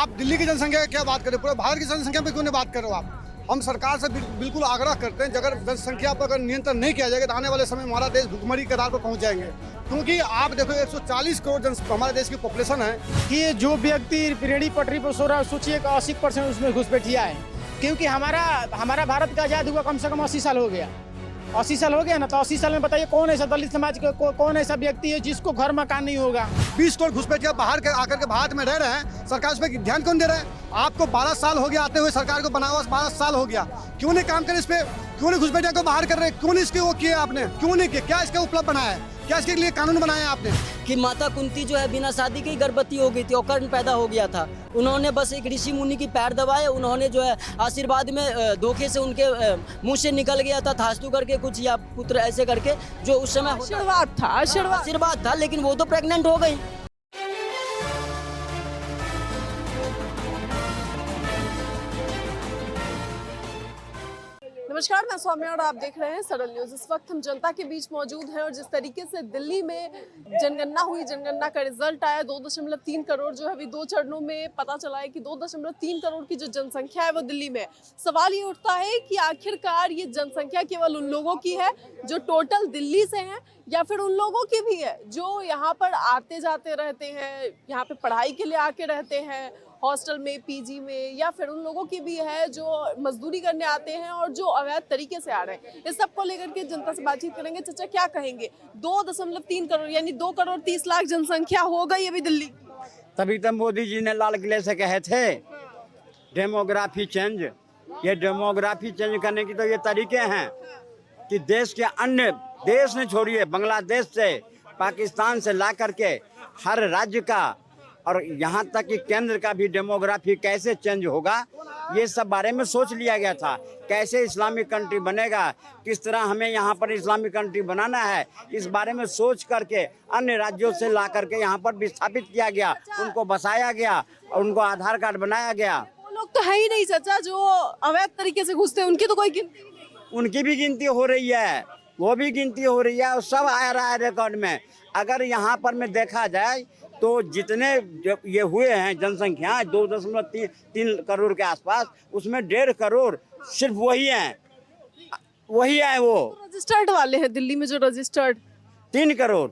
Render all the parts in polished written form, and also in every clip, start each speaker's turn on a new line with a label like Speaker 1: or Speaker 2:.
Speaker 1: आप दिल्ली की जनसंख्या की क्या बात करें, पूरे भारत की जनसंख्या पे क्यों नहीं बात कर रहे हो आप। हम सरकार से बिल्कुल आग्रह करते हैं, अगर जनसंख्या पर अगर नियंत्रण नहीं किया जाएगा तो आने वाले समय में हमारा देश भुखमरी के कगार पर पहुंच जाएंगे। क्योंकि आप देखो 140 करोड़ हमारे देश की पॉपुलेशन है
Speaker 2: कि जो व्यक्ति रेहड़ी पटरी पर सो रहा है सोचिए 80% उसमें घुसपैठिया है। क्योंकि हमारा भारत का आज़ाद हुआ कम से कम 80 साल हो गया। 80 साल हो गया ना, तो 80 साल में बताइए कौन ऐसा दलित समाज का कौन ऐसा व्यक्ति है जिसको घर मकान नहीं होगा।
Speaker 1: 20 करोड़ घुसपैठिया बाहर के आकर के भारत में रह रहे हैं, सरकार उस पर ध्यान क्यों दे रहा है। आपको 12 साल हो गया आते हुए, सरकार को बना हुआ 12 साल हो गया, क्यों नहीं काम करे इस पे, क्यों नहीं घुसपैठिया को बाहर कर रहे, क्यों नहीं इसके वो किया आपने, क्यों नहीं किया, क्या इसका उपलब्ध बनाया है, क्या इसके लिए कानून बनाया आपने।
Speaker 3: कि माता कुंती जो है बिना शादी के ही गर्भवती हो गई थी और कर्ण पैदा हो गया था। उन्होंने बस एक ऋषि मुनि की पैर दबाए, उन्होंने जो है आशीर्वाद में धोखे से उनके मुंह से निकल गया था थास्तु करके कुछ या पुत्र ऐसे करके, जो उस समय आशीर्वाद था, लेकिन वो तो प्रेग्नेंट हो गई।
Speaker 4: नमस्कार, मैं सौम्या और आप देख रहे हैं सरल न्यूज। इस वक्त हम जनता के बीच मौजूद हैं और जिस तरीके से दिल्ली में जनगणना हुई, जनगणना का रिजल्ट आया 2.3 करोड़ जो है अभी 2 चरणों में पता चला है कि 2.3 करोड़ की जो जनसंख्या है वो दिल्ली में है। सवाल ये उठता है कि आखिरकार ये जनसंख्या केवल उन लोगों की है जो टोटल दिल्ली से हैं या फिर उन लोगों की भी है जो यहाँ पर आते जाते रहते हैं, यहाँ पे पढ़ाई के लिए आके रहते हैं हॉस्टल में, पीजी में, या फिर उन लोगों की भी है जो मजदूरी करने आते हैं और जो अवैध तरीके से आ रहे हैं। इस सब को लेकर के जनता से बातचीत करेंगे। चाचा क्या कहेंगे, 2.3 करोड़ यानी 2 करोड़ 30 लाख जनसंख्या हो गई अभी दिल्ली।
Speaker 5: तभी तो मोदी जी ने लाल किले से कहे थे डेमोग्राफी चेंज। ये डेमोग्राफी चेंज करने की तो ये तरीके हैं कि देश के अन्य देश ने छोड़िए, बांग्लादेश से, पाकिस्तान से ला करके हर राज्य का और यहाँ तक कि केंद्र का भी डेमोग्राफी कैसे चेंज होगा, ये सब बारे में सोच लिया गया था। कैसे इस्लामिक कंट्री बनेगा, किस तरह हमें यहाँ पर इस्लामिक कंट्री बनाना है, इस बारे में सोच करके अन्य राज्यों से ला करके यहाँ पर विस्थापित किया गया, उनको बसाया गया और उनको आधार कार्ड बनाया गया।
Speaker 4: वो लोग तो है ही नहीं चाचा जो अवैध तरीके से घुसते हैं, उनकी तो कोई गिनती नहीं।
Speaker 5: उनकी भी गिनती हो रही है, वो भी गिनती हो रही है और सब आ रहा है रिकॉर्ड में। अगर यहाँ पर में देखा जाए तो जितने ये हुए हैं जनसंख्या 2.3 करोड़ के आसपास, उसमें 1.5 करोड़ सिर्फ वही हैं वो
Speaker 4: रजिस्टर्ड वाले हैं दिल्ली में जो रजिस्टर्ड
Speaker 5: 3 करोड़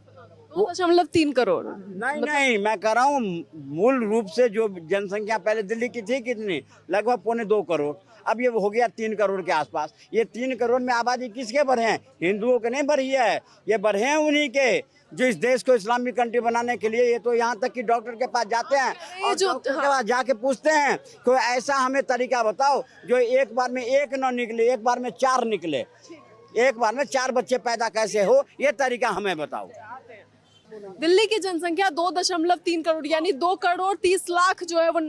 Speaker 4: 2.3 करोड़।
Speaker 5: नहीं, मैं कह रहा हूँ मूल रूप से जो जनसंख्या पहले दिल्ली की थी कितनी, लगभग 2.25 करोड़, अब ये हो गया 3 करोड़ के आसपास। ये 3 करोड़ में आबादी किसके बढ़े हैं, हिंदुओं के नहीं बढ़ी है, ये बढ़े हैं उन्हीं के जो इस देश को इस्लामिक कंट्री बनाने के लिए। ये तो यहाँ तक कि डॉक्टर के पास जाते हैं और डॉक्टर के पास जाके पूछते हैं कोई ऐसा हमें तरीका बताओ जो एक बार में 1 न निकले, एक बार में 4 निकले, एक बार में 4 बच्चे पैदा कैसे हो, ये तरीका हमें बताओ।
Speaker 4: दिल्ली की जनसंख्या 2.3 करोड़ यानी 2 करोड़ 30 लाख जो है वो।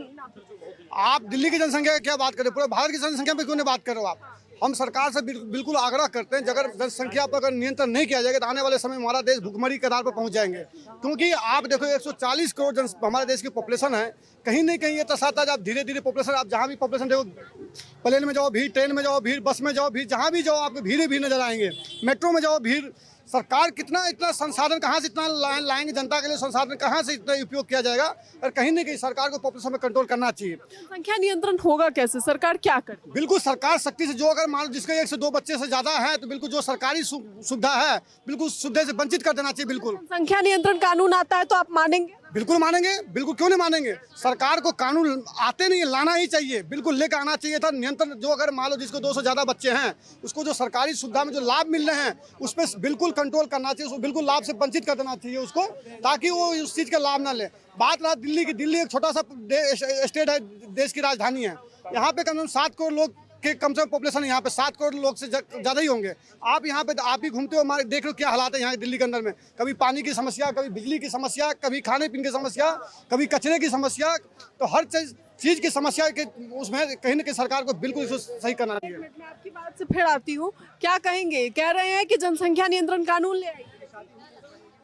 Speaker 1: आप दिल्ली की जनसंख्या की क्या बात करें, पूरे भारत की जनसंख्या पे क्यों नहीं बात कर रहे हो आप। हम सरकार से बिल्कुल आग्रह करते हैं, अगर जनसंख्या पर अगर नियंत्रण नहीं किया जाएगा तो आने वाले समय में हमारा देश भुखमरी के कगार पर पहुंच जाएंगे। क्योंकि आप देखो 140 करोड़ हमारे देश की पॉपुलेशन है, कहीं नहीं कहीं ये तसाता जब धीरे धीरे पॉपुलेशन, आप जहाँ भी पॉपुलेशन देखो, प्लेन में जाओ भीड़, ट्रेन में जाओ भीड़, बस में जाओ भीड़, जहाँ भी जाओ आपको भीड़ नजर आएंगे, मेट्रो में जाओ भीड़। सरकार इतना संसाधन कहाँ से इतना लाएंगे, जनता के लिए संसाधन कहाँ से इतना उपयोग किया जाएगा। और कहीं ना कहीं सरकार को पॉपुलेशन में कंट्रोल करना चाहिए।
Speaker 4: जनसंख्या नियंत्रण होगा कैसे, सरकार क्या करे।
Speaker 1: बिल्कुल सरकार सख्ती से, जो अगर मान लो जिसके 1 से 2 बच्चे से ज्यादा है तो बिल्कुल जो सरकारी सुविधा है बिल्कुल सुविधा से वंचित कर देना चाहिए। बिल्कुल
Speaker 4: जनसंख्या नियंत्रण कानून आता है तो आप मानेंगे?
Speaker 1: बिल्कुल मानेंगे, बिल्कुल क्यों नहीं मानेंगे। सरकार को कानून आते नहीं, लाना ही चाहिए, बिल्कुल लेकर आना चाहिए था नियंत्रण। जो अगर मान लो जिसको 2 से ज़्यादा बच्चे हैं उसको जो सरकारी सुविधा में जो लाभ मिल रहे हैं उस पर बिल्कुल कंट्रोल करना चाहिए, उसको बिल्कुल लाभ से वंचित कर देना चाहिए उसको, ताकि वो उस चीज़ का लाभ ना ले। बात रहा दिल्ली की, दिल्ली एक छोटा सा स्टेट है, देश की राजधानी है। यहाँ पे कम से कम 7 करोड़ लोग के कम से कम पॉपुलेशन है, यहाँ पे 7 करोड़ लोग से ज़्यादा ही होंगे। आप यहाँ पे आप ही घूमते हो, हमारे देख लो क्या हालात है यहाँ दिल्ली के अंदर में। कभी पानी की समस्या, कभी बिजली की समस्या, कभी खाने पीने की समस्या, कभी कचरे की समस्या, तो हर चीज़ की समस्या के उसमें कहीं ना कहीं सरकार को बिल्कुल इसको सही करना चाहिए।
Speaker 4: मैं आपकी बात से फिर आती हूँ, क्या कहेंगे, कह रहे हैं कि जनसंख्या नियंत्रण कानून ले आइए।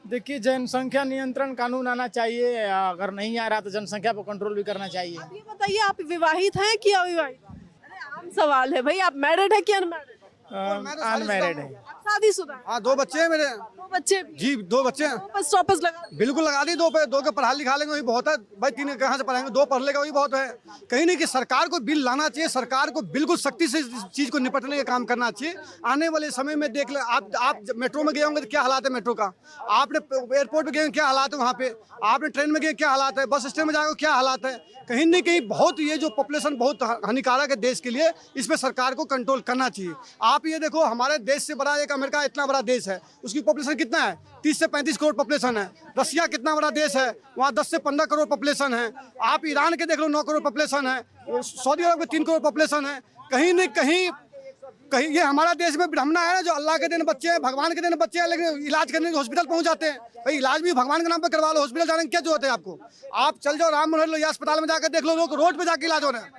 Speaker 2: देखिए, जनसंख्या नियंत्रण कानून आना चाहिए, अगर नहीं आ रहा तो जनसंख्या पर कंट्रोल भी करना चाहिए।
Speaker 4: आप ये बताइए, आप विवाहित हैं कि अविवाहित? अरे आम सवाल है भाई, आप मैरिड है कि अनमैरिड?
Speaker 2: अनमैरिड है।
Speaker 4: आप शादीशुदा है?
Speaker 1: हाँ 2 बच्चे हैं मेरे।
Speaker 4: 2 बच्चे भी?
Speaker 1: जी 2 बच्चे हैं।
Speaker 4: 2 बस स्टॉपर्स लगा दिए।
Speaker 1: बिल्कुल लगा दी 2 पे, 2 के पढ़ा लिखा लेंगे वही बहुत है भाई। 3 कहाँ से पढ़ाएंगे, 2 पढ़ लेगा वही बहुत है। कहीं नहीं कि सरकार को बिल लाना चाहिए, सरकार को बिल्कुल सख्ती से इस चीज़ को निपटने का काम करना चाहिए। आने वाले समय में देख ले आप मेट्रो में गए होंगे तो क्या हालात है मेट्रो का, आपने एयरपोर्ट पे गए क्या हालात है वहाँ पे, आपने ट्रेन में गए क्या हालात है, बस स्टैंड में जाओगे क्या हालात है। कहीं न कहीं बहुत ये जो पॉपुलेशन बहुत हानिकारक है देश के लिए, इस पर सरकार को कंट्रोल करना चाहिए। आप ये देखो हमारे देश से बड़ा एक अमेरिका इतना बड़ा देश है, उसकी पॉपुलेशन कितना है, 30 से 35 करोड़ पॉपुलेशन है। रसिया कितना बड़ा देश है, वहाँ 10 से 15 करोड़ पॉपुलेशन है। आप ईरान के देख लो 9 करोड़ पॉपुलेशन है, सऊदी अरब के 3 करोड़ पॉपुलेशन है। कहीं न कहीं ये हमारा देश में ब्राह्मण है ना, जो अल्लाह के देने बच्चे हैं, भगवान के देने बच्चे हैं, लेकिन इलाज करने के हॉस्पिटल पहुंच जाते हैं। भाई इलाज भी भगवान के नाम पे करवा लो, हॉस्पिटल जाने की क्या जरूरत है आपको। आप चल जाओ राम मनोहर लोहिया अस्पताल में जाकर देख लो, लोग रोड पे जाके इलाज हो रहे हैं।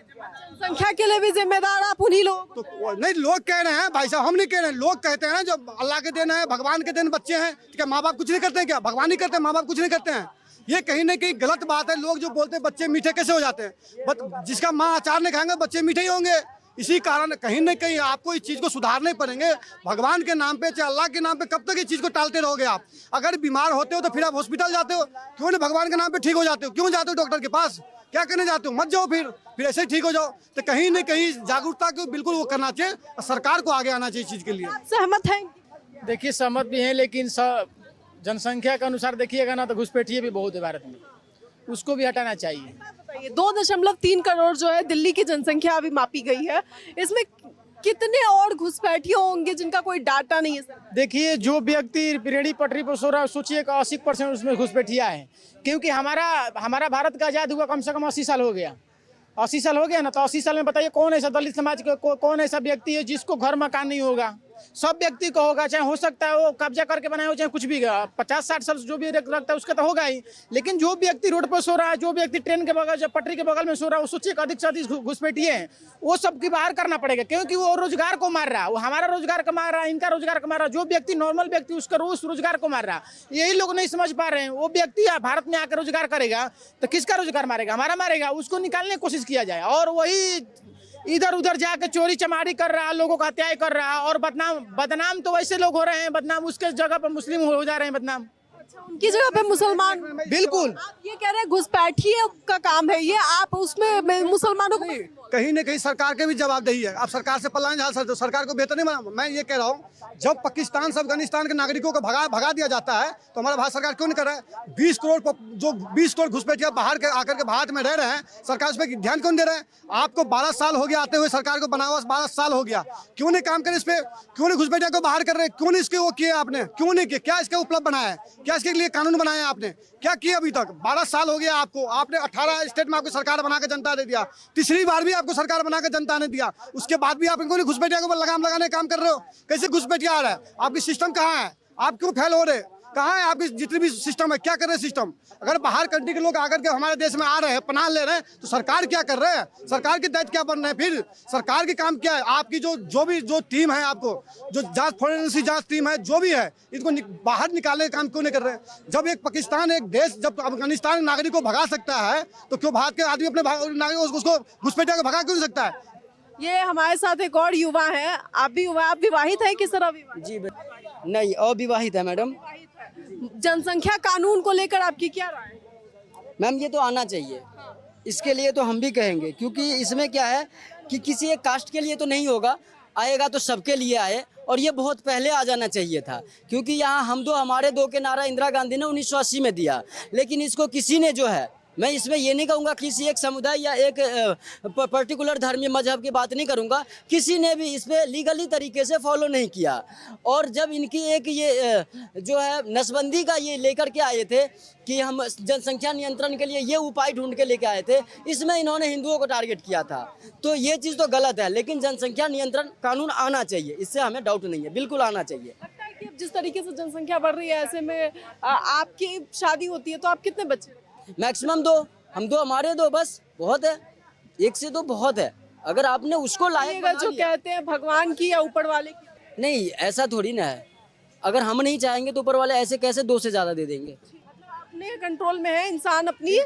Speaker 4: संख्या के लिए भी जिम्मेदार आप उन्हीं लोग।
Speaker 1: तो नहीं, लोग कह रहे हैं भाई साहब, हम नहीं कह रहे हैं, लोग कहते हैं ना जो अल्लाह के देन है, भगवान के देन बच्चे हैं, क्या माँ बाप कुछ नहीं करते हैं क्या, भगवान ही करते हैं, माँ बाप कुछ नहीं करते हैं। ये कहीं ना कहीं गलत बात है। लोग जो बोलते हैं बच्चे मीठे कैसे हो जाते हैं, बट जिसका माँ अचार नहीं खाएंगे बच्चे मीठे ही होंगे। इसी कारण कहीं ना कहीं आपको इस चीज़ को सुधारने पड़ेंगे। भगवान के नाम पे चाहे अल्लाह के नाम पे कब तक इस चीज़ को टालते रहोगे आप। अगर बीमार होते हो तो फिर आप हॉस्पिटल जाते हो, क्यों नहीं भगवान के नाम पे ठीक हो जाते हो, क्यों जाते हो डॉक्टर के पास, क्या करने जाते हो, मत जाओ फिर ऐसे ही ठीक हो जाओ। तो कहीं ना कहीं जागरूकता को बिल्कुल वो करना चाहिए, सरकार को आगे आना चाहिए इस चीज़ के लिए।
Speaker 4: आप सहमत हैं?
Speaker 2: देखिए सहमत भी हैं, लेकिन जनसंख्या के अनुसार देखिएगा ना तो घुसपैठिए भी बहुत है भारत में, उसको भी हटाना चाहिए।
Speaker 4: बताइए 2.3 करोड़ जो है दिल्ली की जनसंख्या अभी मापी गई है, इसमें कितने और घुसपैठिए होंगे जिनका कोई डाटा नहीं है सर?
Speaker 2: देखिए जो व्यक्ति रेहड़ी पटरी पर सो रहा है, सोचिए 80% उसमें घुसपैठिया है। क्योंकि हमारा भारत का आज़ाद हुआ कम से कम 80 साल हो गया। 80 साल हो गया ना, तो 80 साल में बताइए कौन ऐसा दलित समाज का कौन ऐसा व्यक्ति है जिसको घर मकान नहीं होगा। सब व्यक्ति को होगा, चाहे हो सकता है वो कब्जा करके बनाए हो, चाहे कुछ भी 50-60 साल जो भी रखता है उसका तो होगा ही। लेकिन जो व्यक्ति रोड पर सो रहा है, जो व्यक्ति ट्रेन के बगल पटरी के बगल में सो रहा है, वो सोचिए अधिक से अधिक घुसपैठिए हैं। वो सबकी बाहर करना पड़ेगा, क्योंकि वो रोजगार को मार रहा है, वो हमारा रोजगार को मार रहा है, इनका रोजगार को मार रहा है। जो व्यक्ति नॉर्मल व्यक्ति उसका रोजगार को मार रहा है, यही लोग नहीं समझ पा रहे हैं। वो व्यक्ति भारत में आकर रोजगार करेगा तो किसका रोजगार मारेगा, हमारा मारेगा। उसको निकालने की कोशिश किया जाए, और वही इधर उधर जाकर चोरी चमारी कर रहा है, लोगों का हत्याएं कर रहा है। और बदनाम तो वैसे लोग हो रहे हैं, बदनाम उसके जगह पर मुस्लिम हो जा रहे हैं बदनाम।
Speaker 4: अच्छा, उनकी जगह पे मुसलमान।
Speaker 2: बिल्कुल।
Speaker 4: आप ये कह रहे हैं घुसपैठिए का काम है ये, आप उसमें मुसलमानों को
Speaker 1: कहीं न कहीं सरकार के भी जवाबदेही है। आप सरकार से पलायन झाल सकते हो, सरकार को बेहतर नहीं बना। मैं ये कह रहा हूँ, जब पाकिस्तान से अफगानिस्तान के नागरिकों को भगा दिया जाता है तो हमारा भारत सरकार क्यों नहीं कर रहा है। 20 करोड़ घुसपैठिया बाहर के आकर के भारत में रह रहे हैं, सरकार उस पर ध्यान क्यों दे रहे हैं। आपको 12 साल हो गया आते हुए, सरकार को बना हुआ 12 साल हो गया, क्यों नहीं काम करे इस पर, क्यों नहीं घुसपैठिया को बाहर कर रहे, क्यों नहीं इसके वो किए आपने, क्यों नहीं किए, क्या इसके उपलब्ध बनाया है, क्या इसके लिए कानून बनाया आपने, क्या किया अभी तक। 12 साल हो गया आपको, आपने 18 स्टेट में आपको सरकार बना के जनता ने दिया, तीसरी बार भी आपको सरकार बना के जनता ने दिया, उसके बाद भी आप इनको नहीं घुसपैठिया के ऊपर लगाम लगाने का काम कर रहे हो। कैसे घुसपैठिया आ रहा है, आपकी सिस्टम कहाँ है, आप क्यों फेल हो रहे, कहाँ है आपकी जितनी भी सिस्टम है, क्या कर रहे हैं सिस्टम। अगर बाहर कंट्री के लोग आकर के हमारे देश में आ रहे हैं, पनाह ले रहे हैं, तो सरकार क्या कर रहे हैं, सरकार के दायित्व क्या बन रहे हैं। फिर सरकार के काम क्या है, आपकी जो टीम है, आपको जो जांच फोरेंसिक जांच टीम है, जो भी है, इनको बाहर निकालने का काम क्यों नहीं कर रहे हैं। जब एक पाकिस्तान एक देश जब अफगानिस्तान नागरिक को भगा सकता है, तो क्यों भारत के आदमी अपने नागरिक उसको घुसपैठिया को भगा क्यों नहीं सकता है।
Speaker 4: ये हमारे साथ एक और युवा है, आप भी युवा, आप विवाहित हैं, किस तरह विवाहित?
Speaker 3: जी नहीं, अविवाहित है मैडम।
Speaker 4: जनसंख्या कानून को लेकर आपकी क्या राय है?
Speaker 3: मैम ये तो आना चाहिए, इसके लिए तो हम भी कहेंगे, क्योंकि इसमें क्या है कि किसी एक कास्ट के लिए तो नहीं होगा, आएगा तो सबके लिए आए। और ये बहुत पहले आ जाना चाहिए था, क्योंकि यहाँ हम दो हमारे दो के नारा इंदिरा गांधी ने 1980 में दिया, लेकिन इसको किसी ने जो है, मैं इसमें ये नहीं कहूँगा किसी एक समुदाय या एक पर्टिकुलर धर्मीय मजहब की बात नहीं करूँगा, किसी ने भी इस पर लीगली तरीके से फॉलो नहीं किया। और जब इनकी एक ये जो है नसबंदी का ये लेकर के आए थे कि हम जनसंख्या नियंत्रण के लिए ये उपाय ढूंढ के लेके आए थे, इसमें इन्होंने हिंदुओं को टारगेट किया था। तो ये चीज़ तो गलत है, लेकिन जनसंख्या नियंत्रण कानून आना चाहिए, इससे हमें डाउट नहीं है, बिल्कुल आना चाहिए।
Speaker 4: लगता है कि अब जिस तरीके से जनसंख्या बढ़ रही है, ऐसे में आपकी शादी होती है तो आप कितने बच्चे?
Speaker 3: मैक्सिमम 2, हम 2 हमारे 2 बस बहुत है, 1 से 2 बहुत है। अगर आपने उसको लायक बना
Speaker 4: जो
Speaker 3: लिया,
Speaker 4: कहते हैं भगवान की या ऊपर वाले की,
Speaker 3: नहीं ऐसा थोड़ी ना है। अगर हम नहीं चाहेंगे तो ऊपर वाले ऐसे कैसे 2 से ज़्यादा दे देंगे।
Speaker 4: अपने कंट्रोल में है इंसान अपनी।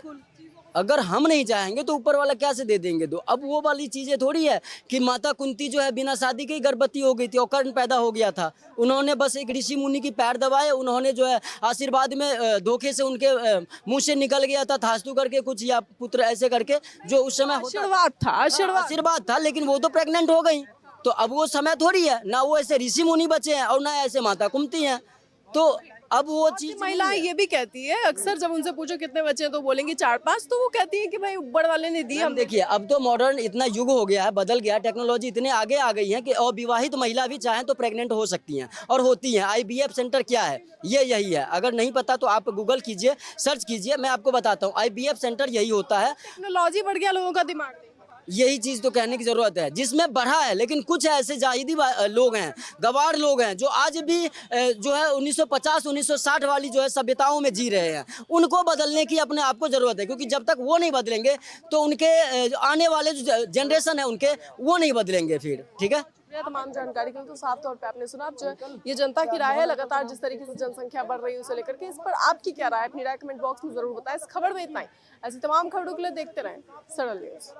Speaker 3: अगर हम नहीं चाहेंगे तो ऊपर वाला क्या से दे देंगे दो। अब वो वाली चीजें थोड़ी है कि माता कुंती जो है बिना शादी के ही गर्भवती हो गई थी और कर्ण पैदा हो गया था। उन्होंने बस एक ऋषि मुनि की पैर दबाए, उन्होंने जो है आशीर्वाद में धोखे से उनके मुंह से निकल गया था थास्तु करके कुछ या पुत्र ऐसे करके जो उस समय
Speaker 4: आशीर्वाद था,
Speaker 3: आशीर्वाद था, लेकिन वो तो प्रेग्नेंट हो गई। तो अब वो समय थोड़ी है ना, वो ऐसे ऋषि मुनि बचे हैं और ना ऐसे माता कुंती हैं। तो अब वो चीज
Speaker 4: महिलाएं ये भी कहती है अक्सर जब उनसे पूछो कितने बच्चे हैं तो बोलेंगे 4-5, तो वो कहती है कि भाई ऊपर वाले ने दी।
Speaker 3: हम देखिए अब तो मॉडर्न इतना युग हो गया है, बदल गया, टेक्नोलॉजी इतने आगे आ गई है कि अविवाहित महिला भी चाहें तो प्रेग्नेंट हो सकती हैं और होती हैं। IVF सेंटर क्या है, ये यही है। अगर नहीं पता तो आप गूगल कीजिए, सर्च कीजिए, मैं आपको बताता हूँ। IVF सेंटर यही होता है।
Speaker 4: टेक्नोलॉजी बढ़ गया, लोगों का दिमाग
Speaker 3: यही चीज तो कहने की जरूरत है, जिसमें बढ़ा है। लेकिन कुछ ऐसे जाहिदी लोग हैं, गवार लोग हैं जो आज भी जो है 1950-1960 वाली जो है सभ्यताओं में जी रहे हैं। उनको बदलने की अपने आप को जरूरत है, क्योंकि जब तक वो नहीं बदलेंगे तो उनके आने वाले जो जनरेशन है उनके वो नहीं बदलेंगे फिर। ठीक है,
Speaker 4: तमाम जानकारी के लिए तो साफ तौर पे आपने सुना। जो है ये जनता की राय है, लगातार जिस तरीके से जनसंख्या बढ़ रही है उसे लेकर के, इस पर आपकी क्या राय है अपनी राय कमेंट बॉक्स में जरूर बताएं। इस खबर में इतना ही, ऐसी तमाम खबरों के लिए देखते रहें सरल न्यूज।